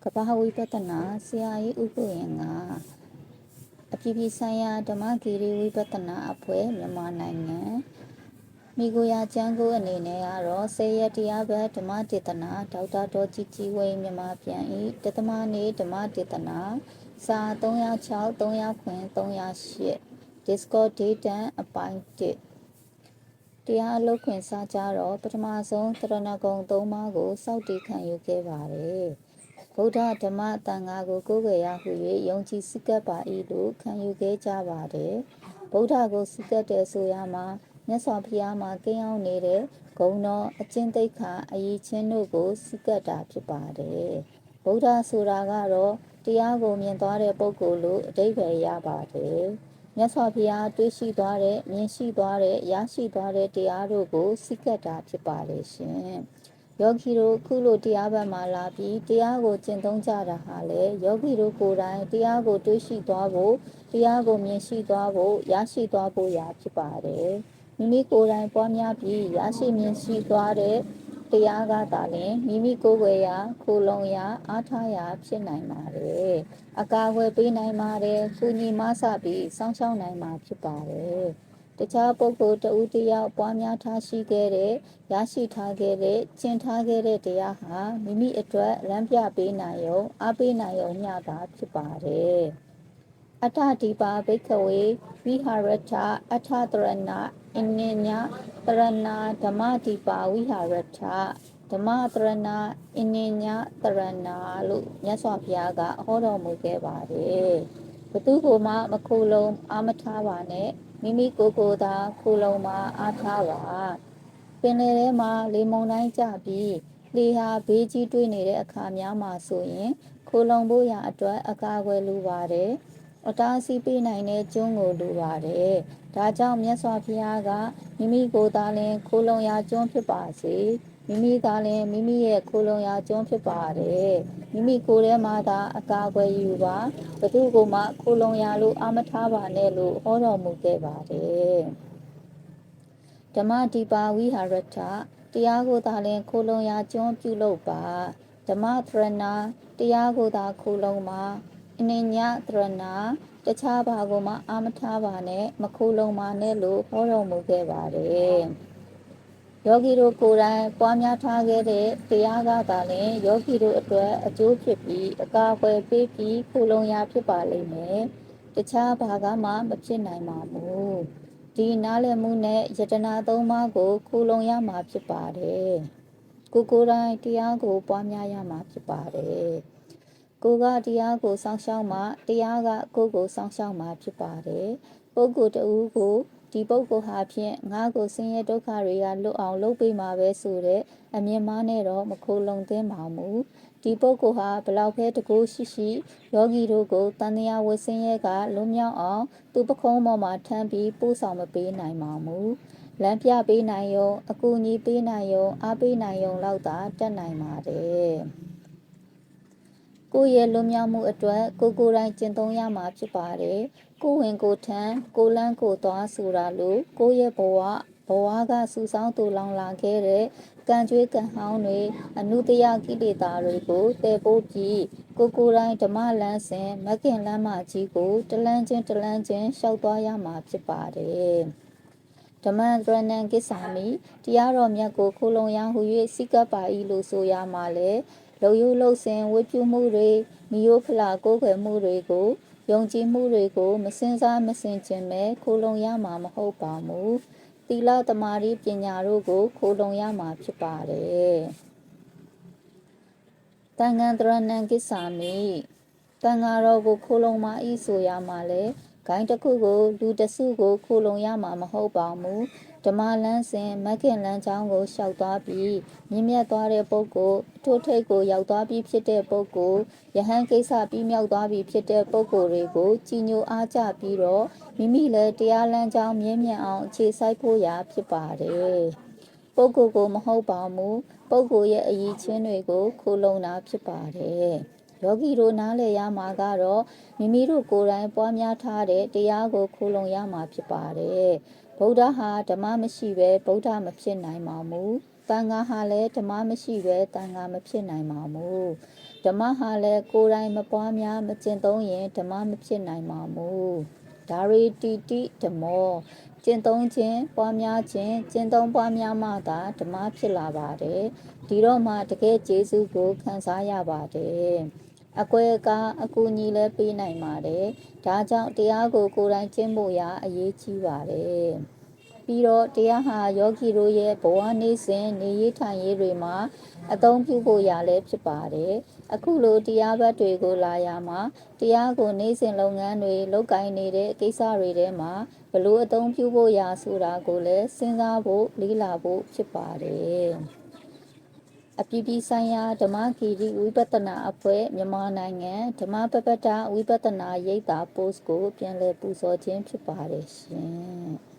ကဘာဝိပဿနာဆရာကြီးဥပုရင်ကအပြည်ပြည်ဆိုင်ရာဓမ္မဂီရီဝိပဿနာအဖွဲ့မြန်မာနိုင်ငံမိကိုရာကျမ်းကိုအနေနဲ့ကတော့10ရက်တရားပဲဓမ္မဒေသနာဒေါက်တာတော်ကြီးဝင်းမြန်မာပြန်ဤတသမနေ့ဓမ္မဒေသနာစာ306 309 308 Discord Data အပိုင်း1တရားအလုပ်ခွင်စကြတော့ပထမဆုံးသရဏဂုံ3ပါးကိုစောင့်တည်ခံယူခဲ့ပါတယ်ဗုဒ္ဓဓမ္မတန်ခါကိုကိုးကွယ်ရဟု၍ယုံကြည်စည်းကပ်ပါ၏လို့ခံယူခဲ့ကြပါတယ်ဗုဒ္ဓကိုစည်းကပ်တဲ့ဆိုရမှာမြတ်စွာဘုရားမှာကိန်းအောင်နေတဲ့ဂုဏ်တော်အကျင့်သိက္ခာအယီချင်းတို့ကိုစည်းကပ်တာဖြစ်ပါတယ်ဗုဒ္ဓဆိုတာကတော့တရားကိုမြင်သွားတဲ့ပုဂ္ဂိုလ်လို့အဓိပ္ပာယ်ရပါတယ်မြတ်စွာဘုရားတွေ့ရှိသွားတဲ့မြင်ရှိသွားတဲ့ရရှိသွားတဲ့တရားတို့ကိုစည်းကပ်တာဖြစ်ပါတယ်ရှင်ယောဂီတို့ခုလိုတရားဘက်မှာလာပြီးတရားကိုကျင့်သုံးကြတာဟာလေယောဂီတို့ကိုယ်တိုင်တရားကိုတွေးရှိသွားဖို့တရားကိုမြင်ရှိသွားဖို့ရရှိသွားဖို့ရာဖြစ်ပါတယ်မိမိကိုယ်တိုင်ပွားများပြီးရရှိမြင်ရှိသွားတဲ့တရားကသာလျှင်မိမိကိုယ်ွယ်ရာခိုလုံရာအားထားရာဖြစ်နိုင်ပါတယ်အကာအကွယ်ပေးနိုင်ပါတယ်ကုညီမဆပြီးစောင့်ရှောက်နိုင်မှာဖြစ်ပါတယ်တခြားပုဂ္ဂိုလ်တဦးတယောက်ပွားများထားရှိခဲ့တဲ့ရရှိထားခဲ့တဲ့ကျင့်ထားခဲ့တဲ့တရားဟာမိမိအတွက်လမ်းပြပေးနိုင်ရုံအားပေးနိုင်ရုံမျှသာဖြစ်ပါတယ်အထဒီပါဘိက္ခဝေဝိဟာရထအထတရဏအင်းညတရဏဓမ္မဒီပါဝိဟာရထဓမ္မတရဏအင်းညတရဏလို့မြတ်စွာဘုရားကဟောတော်မူခဲ့ပါတယ်ဘသူကိုမှမခိုးလုံးအားမထားပါနဲ့မိမိကိုယ်ကိုယ်သာခိုးလုံးမှာအားထားပါပင်လယ်ထဲမှာလေမုန်တိုင်းကြပြီးလေဟာဘေးကြီးတွေ့နေတဲ့အခါများမှာဆိုရင်ခိုးလုံးဖို့ရာအတွက်အကာအကွယ်လိုပါတယ်အတားအဆီးပေးနိုင်တဲ့ကျွန်းကိုလိုပါတယ်ဒါကြောင့်မြတ်စွာဘုရားကမိမိကိုယ်သာလျှင်ခိုးလုံရာကျွန်းဖြစ်ပါစေမိမိသာလျှင်မိမိရဲ့ခိုးလုံရာကျွန်းဖြစ်ပါတယ်မိမိကိုယ်ထဲမှာသာအကာအကွယ်ယူပါဘသူကိုမှခိုးလုံရာလို့အာမထားပါနဲ့လို့ဟောတော်မူခဲ့ပါတယ်ဓမ္မဒီပါဝိဟာရထတရားကိုသာလျှင်ခိုးလုံရာကျွန်းပြုလုပ်ပါဓမ္မသရဏတရားကိုသာခိုးလုံပါအနိညသရဏတခြားဘာကိုမှအာမထားပါနဲ့မခိုးလုံပါနဲ့လို့ဟောတော်မူခဲ့ပါတယ်ယောဂီတို့ကိုယ်တိုင်ပွားများထားခဲ့တဲ့တရားကသာလျှင်ယောဂီတို့အတွက်အကျိုးဖြစ်ပြီးအကာအကွယ်ပေးပြီးခိုးလုံရာဖြစ်ပါလိမ့်မယ်တခြားဘာကမှမဖြစ်နိုင်ပါဘူးဒီနားလည်မှုနဲ့ယတနာ၃ပါးကိုခိုးလုံရမှာဖြစ်ပါတယ်ကိုယ်တိုင်တရားကိုပွားများရမှာဖြစ်ပါတယ်ကိုကတရားကိုစောင့်ရှောက်မှတရားကကိုယ်ကိုစောင့်ရှောက်မှာဖြစ်ပါတယ်ပုဂ္ဂိုလ်တဦးကိုဒီပုဂ္ဂိုလ်ဟာဖြင့်ငါကိုဆင်းရဲဒုက္ခတွေကလွတ်အောင်လုပ်ပေးမှာပဲဆိုတဲ့အမြင်မှားနဲ့တော့မခိုးလုံသင့်ပါဘူးဒီပုဂ္ဂိုလ်ဟာဘလောက်ပဲတကူရှိရှိယောဂီတို့ကိုတန်တရားဝဆင်းရဲကလွတ်မြောက်အောင်သူပခုံးပေါ်မှာထမ်းပြီးပို့ဆောင်မပေးနိုင်ပါဘူးလမ်းပြပေးနိုင်ရုံအကူအညီပေးနိုင်ရုံအားပေးနိုင်ရုံလောက်သာတတ်နိုင်ပါတယ်ကိုယ့်ရဲ့လွတ်မြောက်မှုအတွက်ကိုယ်တိုင်ကျင့်သုံးရမှာဖြစ်ပါတယ်ကိုယ်ဝင်ကိုယ်ထံကိုယ်လန်းကိုယ်သွားဆိုတာလို့ကိုယ့်ရဲ့ဘဝကစူဆောင်းတူလောင်လာခဲ့တဲ့ကံကြွေးကံဟောင်းတွေအနုတ္တယကိလေသာတွေကိုတည်ပိုးပြီးကိုယ်တိုင်ဓမ္မလမ်းစဉ်မဂ္ဂင်လမ်းမကြီးကိုတလန်းချင်းလျှောက်သွားရမှာဖြစ်ပါတယ်ဓမ္မရဏံကိစ္ဆာမိတရားတော်မြတ်ကိုခိုးလုံရဟု၍စိကပ်ပါ၏လို့ဆိုရမှာလေလုံယုလုံစင်ဝိပြုမှုတွေမိယိုဖလာကိုယ်ွယ်မှုတွေကိုယုံကြည်မှုတွေကိုမစင်စားမစင်ကျင်ပဲခိုးလုံရမှာမဟုတ်ပါဘူးသီလသမာဓိပညာတို့ကိုခိုးလုံရမှာဖြစ်ပါတယ်တန်ခါတရဏံကိစ္ဆာမိတန်ခါတော်ကိုခိုးလုံမှာဤဆိုရမှာလေဂိုင်းတစ်ခုကိုလူတစုကိုခိုးလုံရမှာမဟုတ်ပါဘူးဓမ္မလန်းစဉ်မဂ္ဂင်လမ်းကြောင်းကိုလျှောက်သွားပြီးမြင့်မြတ်သွားတဲ့ပုဂ္ဂိုလ်အထိုးထိပ်ကိုရောက်သွားပြီးဖြစ်တဲ့ပုဂ္ဂိုလ်ယဟန်ကိစ္စပြီးမြောက်သွားပြီးဖြစ်တဲ့ပုဂ္ဂိုလ်တွေကိုကြီးညိုအားကြပြီးတော့မိမိလည်းတရားလမ်းကြောင်းမြင့်မြတ်အောင်အခြေစိုက်ဖို့ရာဖြစ်ပါတယ်ပုဂ္ဂိုလ်ကိုမဟုတ်ပါဘူးပုဂ္ဂိုလ်ရဲ့အယီချင်းတွေကိုခိုးလုံတာဖြစ်ပါတယ်ယောဂီတို့နားလည်ရမှာကတော့မိမိတို့ကိုယ်တိုင်ပွားများထားတဲ့တရားကိုခိုးလုံရမှာဖြစ်ပါတယ်ဗုဒ္ဓဟာဓမ္မမရှိပဲဗုဒ္ဓမဖြစ်နိုင်ပါဘူးတန်ခါဟာလည်းဓမ္မမရှိပဲတန်ခါမဖြစ်နိုင်ပါဘူး ဓမ္မဟာလည်းကိုယ်တိုင်မပွားများမကျင့်သုံးရင်ဓမ္မမဖြစ်နိုင်ပါမူဒါရီတီတိဓမ္မောကျင့်သုံးခြင်းပွားများခြင်းကျင့်သုံးပွားများမှသာဓမ္မဖြစ်လာပါတယ်ဒီတော့မှတကယ်ကျေးဇူးကိုခံစားရပါတယ်အကွဲအကားအကူအညီလည်းပေးနိုင်ပါတယ်ဒါကြောင့်တရားကိုကိုယ်တိုင်ကျင့်ဖို့ရာအရေးကြီးပါတယ်ပြီးတော့တရားဟာယောဂီတို့ရဲ့ဘဝနေ့စဉ်နေရေးထိုင်ရေးတွေမှာအသုံးပြုဖို့ရာလည်းဖြစ်ပါတယ်အခုလိုတရားဘတ်တွေကိုလာရမှာတရားကိုနေ့စဉ်လုပ်ငန်းတွေလုပ်ကိုင်နေတဲ့ကိစ္စတွေထဲမှာဘလို့အသုံးပြုဖို့ရာဆိုတာကိုလည်းစဉ်းစားဖို့လေ့လာဖို့ဖြစ်ပါတယ်အပြည်ပြည်ဆိုင်ရာဓမ္မဂီရီဝိပဿနာအဖွဲ့မြန်မာနိုင်ငံဓမ္မပပတ္တဝိပဿနာရိပ်သာ post ကိုပြန်လည်ပူဇော်ခြင်းဖြစ်ပါတယ်ရှင်